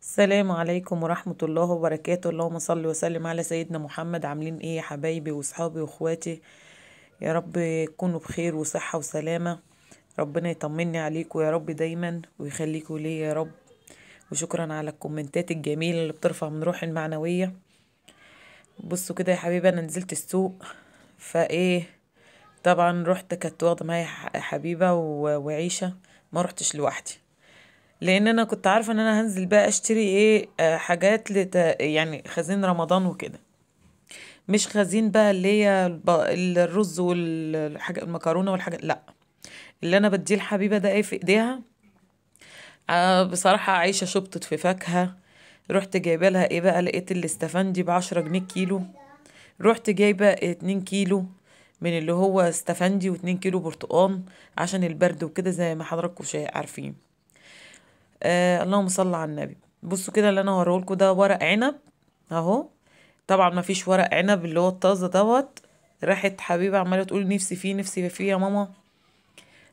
السلام عليكم ورحمة الله وبركاته. اللهم صل وسلم على سيدنا محمد. عاملين ايه يا حبايبي واصحابي واخواتي؟ يا رب تكونوا بخير وصحة وسلامة. ربنا يطمني عليكم يا رب دايما ويخليكوا لي يا رب. وشكرا على الكومنتات الجميلة اللي بترفع من روحي المعنوية. بصوا كده يا حبيبي، انا نزلت السوق فايه. طبعا رحت، كانت واخده معايا حبيبه وعيشه. ما رحتش لوحدي لان انا كنت عارفه ان انا هنزل بقى اشتري ايه، حاجات يعني خزين رمضان وكده. مش خزين بقى اللي هي الرز والحاجة المكرونه والحاجات، لا. اللي انا بديه الحبيبه ده ايه في ايديها. بصراحه عايشه شبطت في فاكهه. رحت جايبه لها ايه بقى، لقيت الاستفندي ب10 جنيه كيلو. رحت جايبه 2 كيلو من اللي هو استفندي و2 كيلو برتقان عشان البرد وكده زي ما حضراتكم عارفين. اللهم صل على النبي. بصوا كده اللي انا هوريهولكوا ده ورق عنب اهو. طبعا ما فيش ورق عنب اللي هو الطازه دوت. راحت حبيبه عماله تقول نفسي فيه نفسي فيه يا ماما.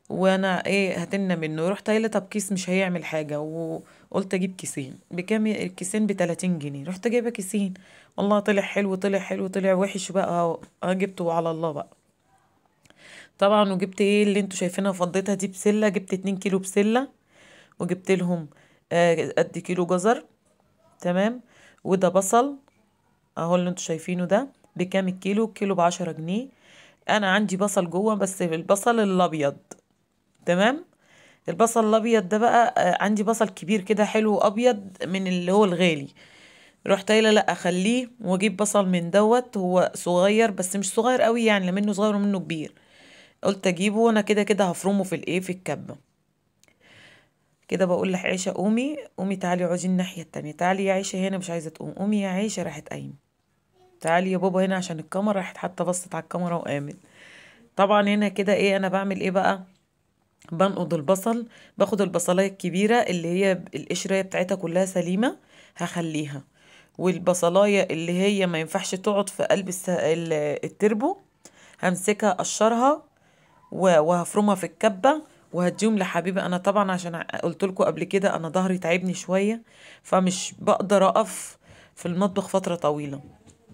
وانا ايه هاتلنا منه. رحت قايله طب كيس مش هيعمل حاجه، وقلت اجيب كيسين. بكام الكيسين؟ ب30 جنيه. رحت جايبه كيسين. والله طلع حلو طلع حلو طلع وحش بقى اهو. جبته على الله بقى. طبعا وجبت ايه اللي انتوا شايفينها فضيتها دي بسله. جبت 2 كيلو بسله وجبت لهم قد كيلو جزر. تمام. وده بصل اهو اللي انتوا شايفينه ده. بكام الكيلو؟ الكيلو ب10 جنيه. انا عندي بصل جوه بس البصل الابيض. تمام. البصل الابيض ده بقى عندي بصل كبير كده حلو ابيض من اللي هو الغالي. رحت قايله لا اخليه واجيب بصل من دوت هو صغير بس مش صغير قوي، يعني لا منه صغير ومنه كبير. قلت اجيبه وانا كده كده هفرمه في الايه في الكبه. كده بقول لعيشه قومي قومي تعالي اقعدي الناحيه التانية. تعالي يا عيشه هنا، مش عايزه تقوم. قومي يا عيشه. راحت قايمه. تعالي يا بابا هنا عشان الكاميرا. راحت حتى بصت على الكاميرا وقامت. طبعا هنا كده ايه انا بعمل ايه بقى. بنقض البصل. باخد البصلايه الكبيره اللي هي القشره بتاعتها كلها سليمه. هخليها. والبصلايه اللي هي ما ينفعش تقعد في قلب التربو. همسكها اقشرها وهفرمها في الكبه. وهديهم لحبيبي. انا طبعا عشان قلت لكم قبل كده انا ظهري تعبني شويه. فمش بقدر اقف في المطبخ فتره طويله.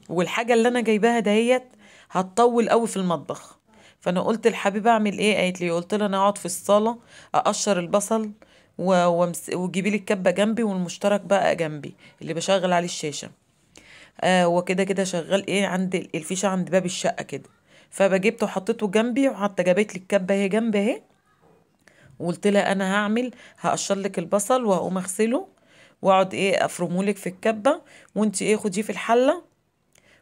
والحاجه اللي انا جايباها دهيت هتطول قوي في المطبخ. فانا قلت لحبيبه اعمل ايه، قالت لي. قلت لها انا اقعد في الصاله اقشر البصل وجيبي لي الكبه جنبي والمشترك بقى جنبي اللي بشغل عليه الشاشه. وكده كده شغال ايه عند الفيشه عند باب الشقه كده. فبجبته وحطيته جنبي وحتى جابت لي الكبه اهي جنبي اهي. وقلت لها انا هقشر لك البصل وهقوم اغسله واقعد ايه افرمه لك في الكبه. وانت ايه خديه في الحله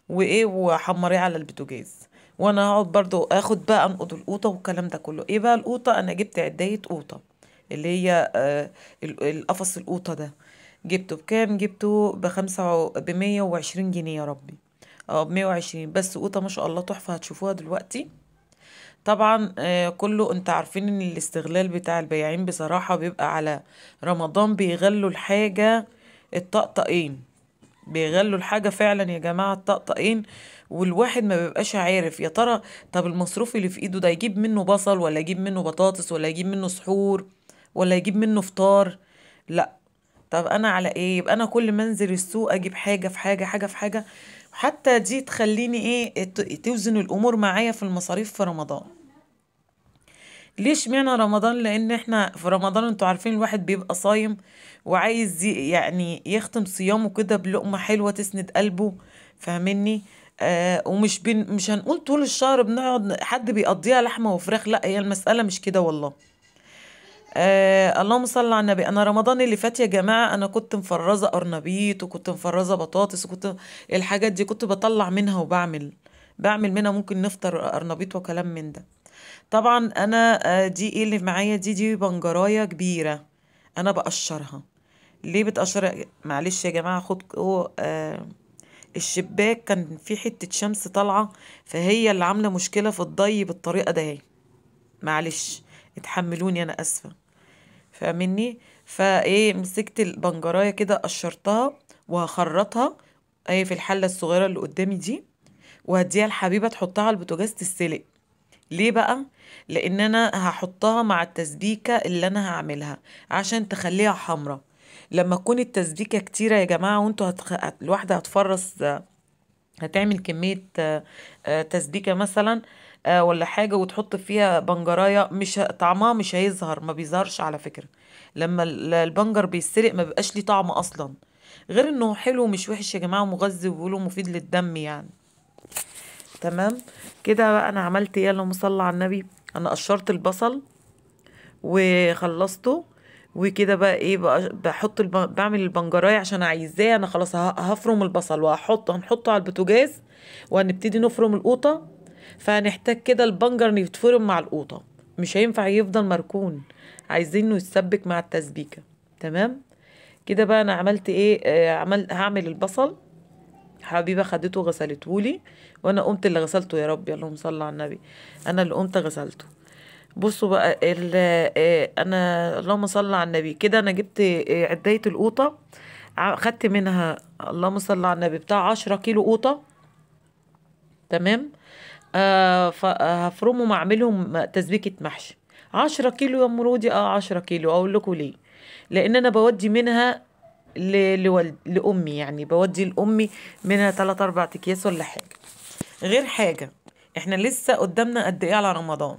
وايه وحمريه على البوتاجاز. وانا هقعد برضو اخد بقى انقض القوطه والكلام ده كله. ايه بقى القوطه؟ انا جبت عدايه قوطه اللي هي القفص القوطه ده. جبته بكام؟ جبته ب120 جنيه يا ربي. اه ب120 بس. قوطه ما شاء الله تحفه هتشوفوها دلوقتي. طبعا كله انت عارفين ان الاستغلال بتاع البياعين بصراحه بيبقى على رمضان. بيغلوا الحاجه الطقطقين. بيغلوا الحاجة فعلا يا جماعة الطقطقين. والواحد ما بيبقاش عارف يا ترى طب المصروف اللي في ايده ده يجيب منه بصل ولا يجيب منه بطاطس ولا يجيب منه سحور ولا يجيب منه فطار. لا. طب انا على ايه؟ يبقى انا كل ما انزل السوق اجيب حاجة في حاجة حاجة في حاجة. حتى دي تخليني ايه توزن الامور معايا في المصاريف في رمضان. ليش معنى رمضان؟ لان احنا في رمضان انتوا عارفين الواحد بيبقى صايم وعايز يعني يختم صيامه كده بلقمة حلوة تسند قلبه. فاهمني؟ ومش مش هنقول طول الشهر بنقعد حد بيقضيها لحمة وفراخ. لا، هي المسألة مش كده والله. اللهم صل على النبي. انا رمضان اللي فات يا جماعة انا كنت مفرزة قرنبيط وكنت مفرزة بطاطس وكنت الحاجات دي كنت بطلع منها بعمل منها ممكن نفطر قرنبيط وكلام من ده. طبعا انا دي ايه اللي معايا دي بنجرايه كبيره. انا بقشرها. ليه بتقشر؟ معلش يا جماعه خد الشباك كان في حته شمس طالعه فهي اللي عامله مشكله في الضي بالطريقه ده اهي. معلش اتحملوني انا اسفه. فاهمني؟ فايه مسكت البنجرايه كده قشرتها وهخرطها اهي في الحله الصغيره اللي قدامي دي. وهديها الحبيبه تحطها على البوتاجاز تتسلق. ليه بقى؟ لان انا هحطها مع التسبيكة اللي انا هعملها عشان تخليها حمرة. لما تكون التسبيكه كتيره يا جماعه، وانتوا الواحده هتفرص، هتعمل كميه تسبيكه مثلا ولا حاجه، وتحط فيها بنجرايه، مش طعمها مش هيظهر، ما بيظهرش على فكره. لما البنجر بيتسلق ما بيبقاش ليه طعم اصلا، غير انه حلو ومش وحش يا جماعه، ومغذي وبيقولوا مفيد للدم يعني. تمام. كده بقى انا عملت ايه؟ اللهم صل على النبي. انا قشرت البصل وخلصته، وكده بقى ايه بقى بحط بعمل البنجرايه عشان عايزاه انا خلاص. هفرم البصل هنحطه على البوتاجاز، وهنبتدي نفرم القوطه. فهنحتاج كده البنجر يتفرم مع القوطه، مش هينفع يفضل مركون، عايزينه يتسبك مع التسبيكه. تمام. كده بقى انا عملت ايه؟ هعمل البصل. حبيبه خدته غسلتهولي، وانا قمت اللي غسلته، يا ربي اللهم صل على النبي، انا اللي قمت غسلته. بصوا بقى انا اللهم صل على النبي، كده انا جبت عدايه القوطه، خدت منها اللهم صل على النبي بتاع 10 كيلو قوطه. تمام. فهفرمهم اعملهم تسبيكه محشي. 10 كيلو يا مرودي، 10 كيلو. اقول لكم ليه؟ لان انا بودي منها لامي، يعني بودي لامي منها 3 4 اكياس ولا حاجه. غير حاجه، احنا لسه قدامنا قد ايه على رمضان؟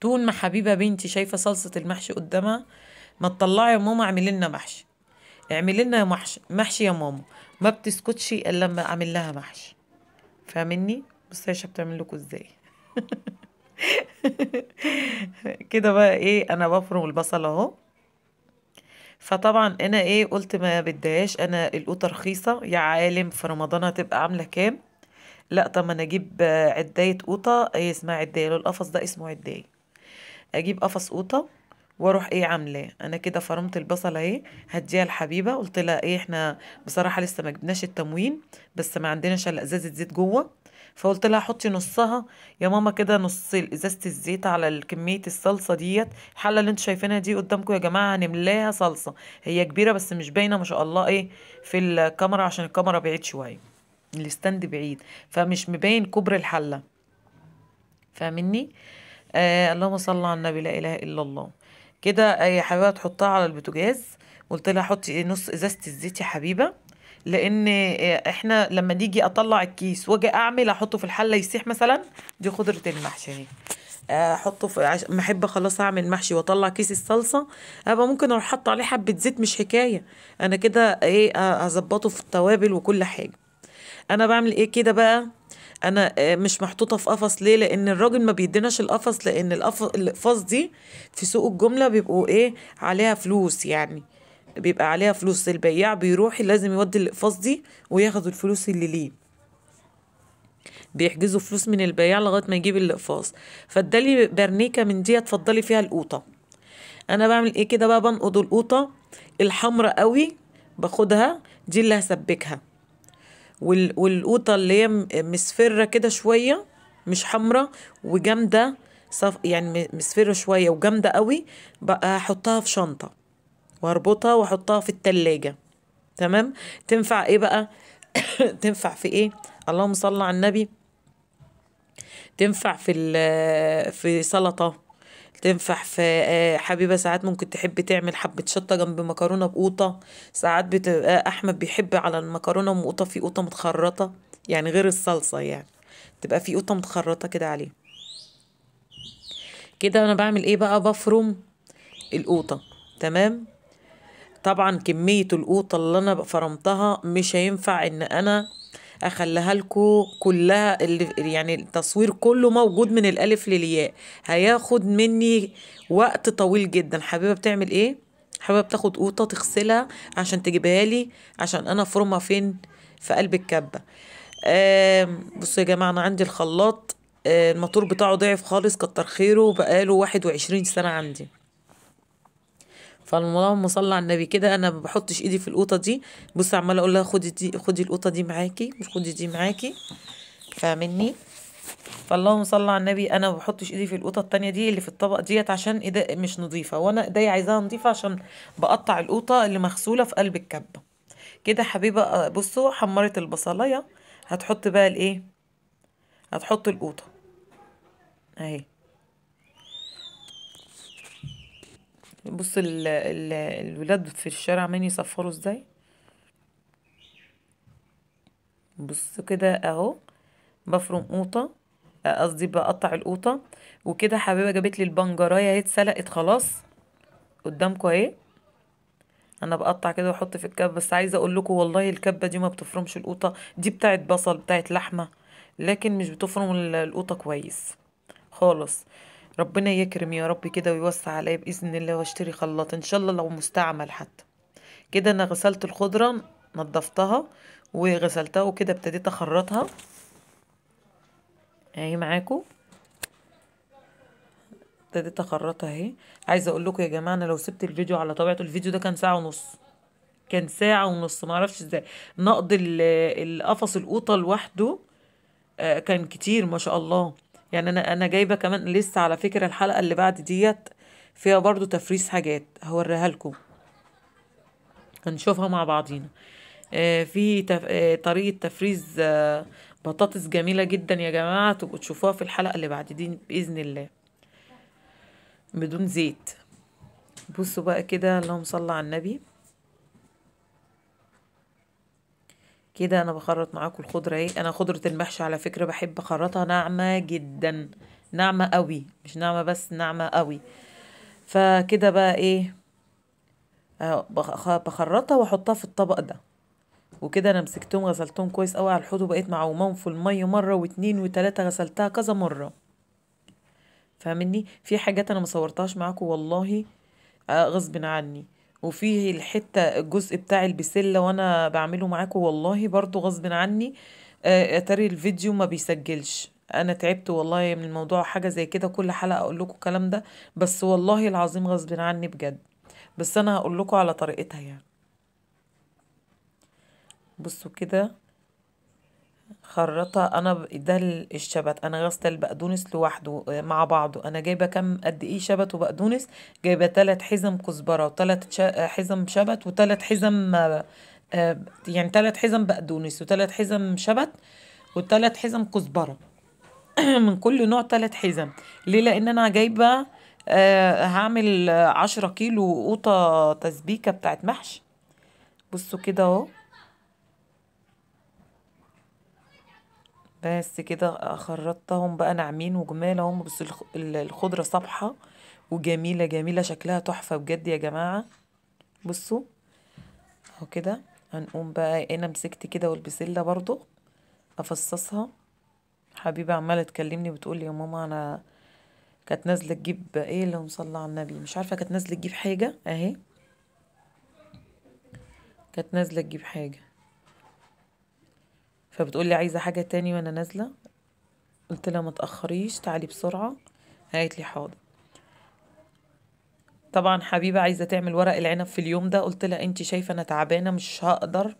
طول ما حبيبه بنتي شايفه صلصه المحشي قدامها، ما تطلعي يا ماما اعملي لنا محشي، اعملي لنا محشي يا ماما. ما بتسكتش الا لما اعمل لها محشي. فاهمني؟ بصي يا شباب بتعمل لكم ازاي. كده بقى ايه، انا بفرم البصل اهو. فطبعا انا ايه قلت ما بدهاش انا القوطه رخيصه يا عالم، في رمضان هتبقى عامله كام؟ لا طب ما انا اجيب عدايه قوطه، ايه اسمها عدايه، القفص ده اسمه عدايه. اجيب قفص قوطه واروح ايه عاملاه. انا كده فرمت البصل اهي، هديها الحبيبه. قلت لها ايه، احنا بصراحه لسه ما جبناش التموين، بس ما عندناش الا ازازه زيت جوه. فقلت لها حطي نصها يا ماما كده، نص ازازه الزيت على كميه الصلصه ديت. الحله اللي انتوا شايفينها دي قدامكم يا جماعه هنملاها صلصه. هي كبيره بس مش باينه ما شاء الله ايه في الكاميرا، عشان الكاميرا بعيد شويه، الستاند بعيد، فمش مبين كبر الحله. فاهمني؟ اللهم صل على النبي، لا اله الا الله. كده يا حبيبه تحطها على البوتاجاز. قلت لها حطي نص ازازه الزيت يا حبيبه، لان احنا لما نيجي اطلع الكيس واجي اعمل احطه في الحله يسيح مثلا. دي خضره المحشي اهي. احطه في ما احب خلاص اعمل محشي واطلع كيس الصلصه، ابقى ممكن اروح حاطه عليه حبه زيت، مش حكايه. انا كده ايه هظبطه في التوابل وكل حاجه. انا بعمل ايه كده بقى؟ انا مش محطوطه في قفص. ليه؟ لان الراجل ما بيديناش القفص، لان الاقفاص دي في سوق الجمله بيبقوا ايه عليها فلوس يعني، بيبقى عليها فلوس. البياع بيروح لازم يودي الاقفاص دي وياخد الفلوس اللي ليه، بيحجزوا فلوس من البياع لغايه ما يجيب الاقفاص. فادالي برنيكه من دي اتفضلي فيها القوطه. انا بعمل ايه كده بقى؟ بنقض القوطه الحمراء قوي، باخدها دي اللي هسبكها. والقوطة اللي هي مصفرة كده شوية، مش حمرة وجامدة، يعني مصفرة شوية وجامدة قوي، بقى احطها في شنطة واربطها واحطها في التلاجة. تمام. تنفع ايه بقى؟ تنفع في ايه؟ اللهم صل على النبي. تنفع في سلطة، تنفع في حبيبة ساعات ممكن تحب تعمل حبة شطة جنب مكرونة بقوطة. ساعات بتبقى أحمد بيحب على المكرونة وقوطة في قوطة متخرطة، يعني غير الصلصة يعني، تبقى في قوطة متخرطة كده عليه. كده أنا بعمل إيه بقى؟ بفرم القوطة. تمام. طبعا كمية القوطة اللي انا فرمتها مش هينفع ان انا اخليها لكم كلها، اللي يعني التصوير كله موجود من الالف للياء، هياخد مني وقت طويل جدا. حبيبة بتعمل ايه؟ حبيبة بتاخد قوطة تغسلها عشان تجيبها لي، عشان انا افرمها فين؟ في قلب الكبة. بصوا يا جماعة، انا عندي الخلاط الموتور بتاعه ضعف خالص، كتر خيره، بقاله 21 سنة عندي. فاللهم صل على النبي. كده انا ما بحطش ايدي في القوطه دي. بص عماله اقول لها خدي دي، خدي القوطه دي معاكي، مش خدي دي معاكي. فاهمني؟ فاللهم صل على النبي، انا ما بحطش ايدي في القوطه التانية دي اللي في الطبق ديت، عشان ايدي مش نظيفه، وانا ايدي عايزاها نظيفه، عشان بقطع القوطه اللي مغسوله في قلب الكبه. كده حبيبه بصوا حمرت البصلايه. هتحط بقى الايه؟ هتحط القوطه اهي. بص الولاد في الشارع عمالين يصفروا ازاي. بص كده اهو، بفرم قوطة، قصدي بقطع القوطة. وكده حبيبة جابت لي البنجرايه اهي اتسلقت خلاص قدامكم اهي. انا بقطع كده واحط في الكب، بس عايزه اقول لكم والله الكبه دي ما بتفرمش القوطه، دي بتاعت بصل بتاعت لحمه، لكن مش بتفرم القوطه كويس خالص. ربنا يكرم يا رب كده ويوسع عليا باذن الله، واشتري خلاط ان شاء الله لو مستعمل حتى. كده انا غسلت الخضره، نضفتها وغسلتها، وكده ابتديت اخرطها اهي معاكم. ابتديت اخرطها اهي. عايزه اقول لكم يا جماعه، انا لو سبت الفيديو على طبيعته، الفيديو ده كان ساعه ونص، كان ساعة ونص، معرفش ازاي. نقض القفص القوطة لوحده كان كتير ما شاء الله. يعني انا جايبة كمان لسه على فكرة الحلقة اللي بعد ديت فيها برضو تفريز حاجات هوريها لكم، هنشوفها مع بعضينا. في طريقة تفريز بطاطس جميلة جدا يا جماعة، تبقوا تشوفوها في الحلقة اللي بعد دي بإذن الله، بدون زيت. بصوا بقى كده، اللهم صل على النبي. كده انا بخرط معاكم الخضره اهي. انا خضره المحشي على فكره بحب اخرطها ناعمه جدا، ناعمه قوي، مش ناعمه بس، ناعمه قوي. فكده بقى ايه، بخرطها واحطها في الطبق ده. وكده انا مسكتهم غسلتهم كويس قوي على الحوض، وبقيت معوماهم في الميه مره واتنين وتلاته، غسلتها كذا مره. فاهمني؟ في حاجات انا مصورتهاش معاكم والله غصب عني. وفي الحتة الجزء بتاع البسلة وانا بعمله معاكم والله برضو غصب عني. اتاري الفيديو ما بيسجلش. انا تعبت والله من الموضوع، حاجة زي كده كل حلقة اقول لكم الكلام ده، بس والله العظيم غصب عني بجد. بس انا هقول لكم على طريقتها يعني. بصوا كده، خرطة انا ده الشبت. انا غاسله البقدونس لوحده مع بعضه. انا جايبه كام قد ايه شبت وبقدونس؟ جايبه 3 حزم كزبره، و3 حزم شبت، و3 حزم يعني 3 حزم بقدونس، و3 حزم شبت، و3 حزم كزبره. من كل نوع 3 حزم. ليه؟ لان انا جايبه هعمل 10 كيلو قوطه تسبيكه بتاعت محشي. بصوا كده اهو، بس كده خرطتهم بقى ناعمين وجمال اهم. بس الخضرة صبحة وجميلة، جميلة شكلها تحفة بجد يا جماعة. بصوا اهو كده. هنقوم بقى، انا مسكت كده والبسلة برضو افصصها. حبيبة عمالة تكلمني بتقول يا ماما انا كانت نازلة تجيب ايه، اللي مصلى على النبي، مش عارفة كانت نازلة تجيب حاجة اهي، كانت نازلة تجيب حاجة، فبتقول لي عايزة حاجة تاني وانا نازلة. قلت لها ما تأخريش، تعالي بسرعة. قالت لي حاضر. طبعا حبيبة عايزة تعمل ورق العنب في اليوم ده، قلت لها انت شايفة انا تعبانة مش هقدر.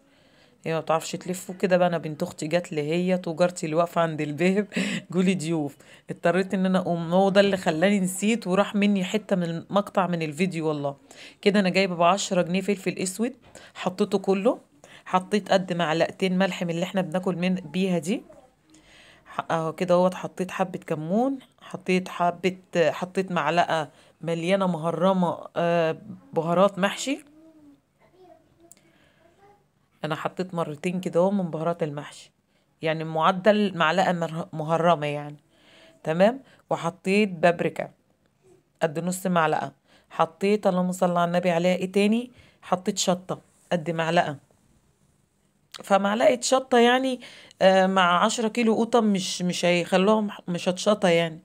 هي ما بتعرفش تلف وكده بقى. انا بنت اختي جات لي، هي وجارتي اللي واقفة عند الباب جولي ضيوف، اضطريت ان انا اقوم. هو ده اللي خلاني نسيت وراح مني حتة من مقطع من الفيديو والله. كده انا جايبة ب10 جنيه فلفل اسود، حطيته كله. حطيت قد معلقتين ملح من اللي احنا بناكل من بيها دي اهو كده اهوت. حطيت حبة كمون، حطيت معلقة مليانة مهرمة بهارات محشي. انا حطيت مرتين كده اهو من بهارات المحشي، يعني معدل معلقة مهرمة يعني. تمام. وحطيت بابريكا قد نص معلقة. حطيت، اللهم صل على النبي، عليها ايه تاني، حطيت شطة قد معلقة. فمعلقة شطة يعني مع 10 كيلو قوطة مش هيخلوهم مش هتشطة يعني.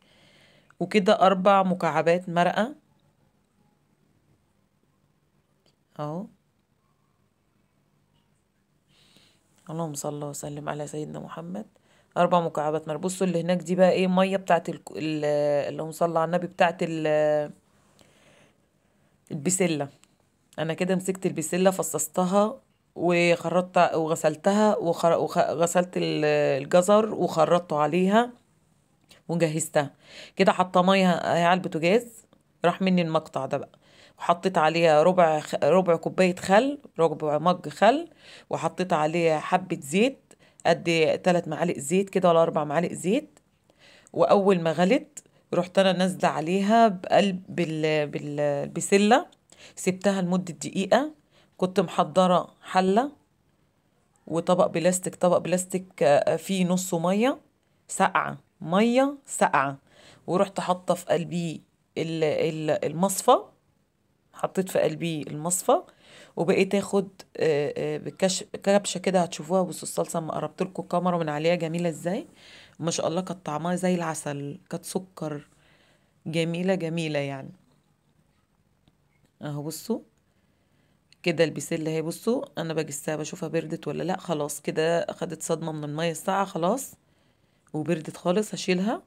وكده 4 مكعبات مرقة اهو. اللهم صل وسلم على سيدنا محمد. 4 مكعبات مرقة. بصوا اللي هناك دي بقى ايه، مية بتاعت اللهم صل على النبي، بتاعت البسلة. انا كده مسكت البسلة فصصتها وخرطت وغسلتها وغسلت الجزر وخرطته عليها وجهزتها. كده حاطه ميه على البوتاجاز، راح مني المقطع ده بقى. وحطيت عليها ربع كوبايه خل، ربع مج خل. وحطيت عليها حبه زيت قد 3 معالق زيت كده، ولا 4 معالق زيت. واول ما غلت رحت انا نازله عليها بقلب البسله، سبتها لمده دقيقه. كنت محضره حله وطبق بلاستيك، طبق بلاستيك فيه نص ميه ساقعه، ميه ساقعه. ورحت حاطه في قلبيه المصفى، حطيت في قلبي المصفى. وبقيت اخد كبشه كده، هتشوفوها. بصوا الصلصه ما قربت لكم الكاميرا من عليها جميله ازاي، ما شاء الله. كانت طعمها زي العسل، كانت سكر، جميله جميله يعني. اهو بصوا كده البسله اهي. بصوا انا بجسها بشوفها بردت ولا لا. خلاص كده اخدت صدمه من الميه الساقعه خلاص وبردت خالص. هشيلها،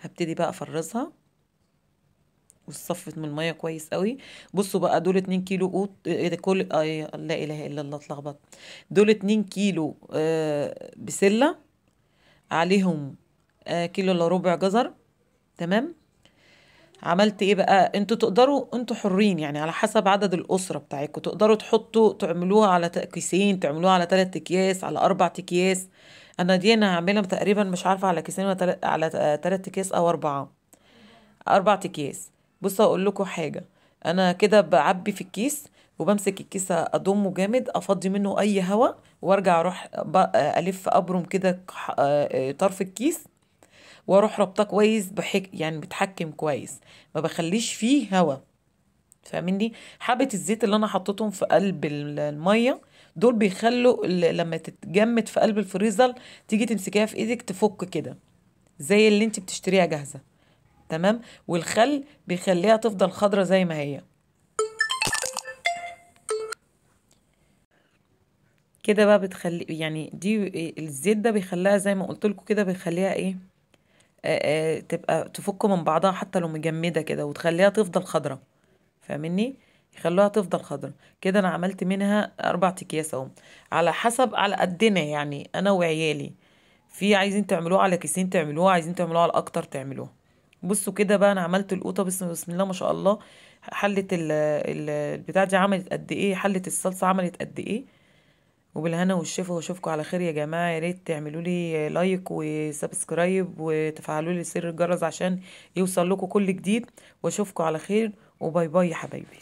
هبتدي بقى افرزها وصفت من الميه كويس قوي. بصوا بقى دول 2 كيلو قوت، ايه ده كل لا اله الا الله اتلخبط. دول 2 كيلو بسله، عليهم كيلو الا ربع جزر. تمام. عملت ايه بقى؟ انتوا تقدروا، انتوا حرين يعني على حسب عدد الاسره بتاعتكم، تقدروا تحطوا تعملوها على كيسين، تعملوها على 3 اكياس، على 4 اكياس. انا هعملها تقريبا مش عارفه على كيسين ولا على 3 اكياس او 4، 4 اكياس. بصوا اقول لكم حاجه، انا كده بعبي في الكيس وبمسك الكيس اضمه جامد، افضي منه اي هواء، وارجع اروح الف ابرم كده طرف الكيس، واروح ربطه كويس يعني بتحكم كويس، ما بخليش فيه هواء. فاهمني؟ حبه الزيت اللي انا حطيتهم في قلب الميه دول بيخلوا لما تتجمد في قلب الفريزر تيجي تمسكيها في ايدك تفك كده زي اللي انت بتشتريها جاهزه. تمام. والخل بيخليها تفضل خضرة زي ما هي كده بقى. بتخلي يعني دي الزيت ده بيخليها زي ما قلت لكم كده، بيخليها ايه تبقى تفك من بعضها حتى لو مجمدة كده، وتخليها تفضل خضرة. فاهمني؟ يخلوها تفضل خضرة كده. انا عملت منها 4 اكياس اهو، على حسب على قدنا يعني انا وعيالي. في عايزين تعملوها على كيسين تعملوها، عايزين تعملوها على اكتر تعملوها. بصوا كده بقى انا عملت القوطه، بسم الله ما شاء الله. حله البتاع دي عملت قد ايه، حله الصلصه عملت قد ايه. وبالهنا والشفا، واشوفكم على خير يا جماعه. يا ريت تعملوا لي لايك وسبسكرايب وتفعلوا لي زر الجرس عشان يوصل لكم كل جديد. واشوفكم على خير، وباي باي يا حبايبي.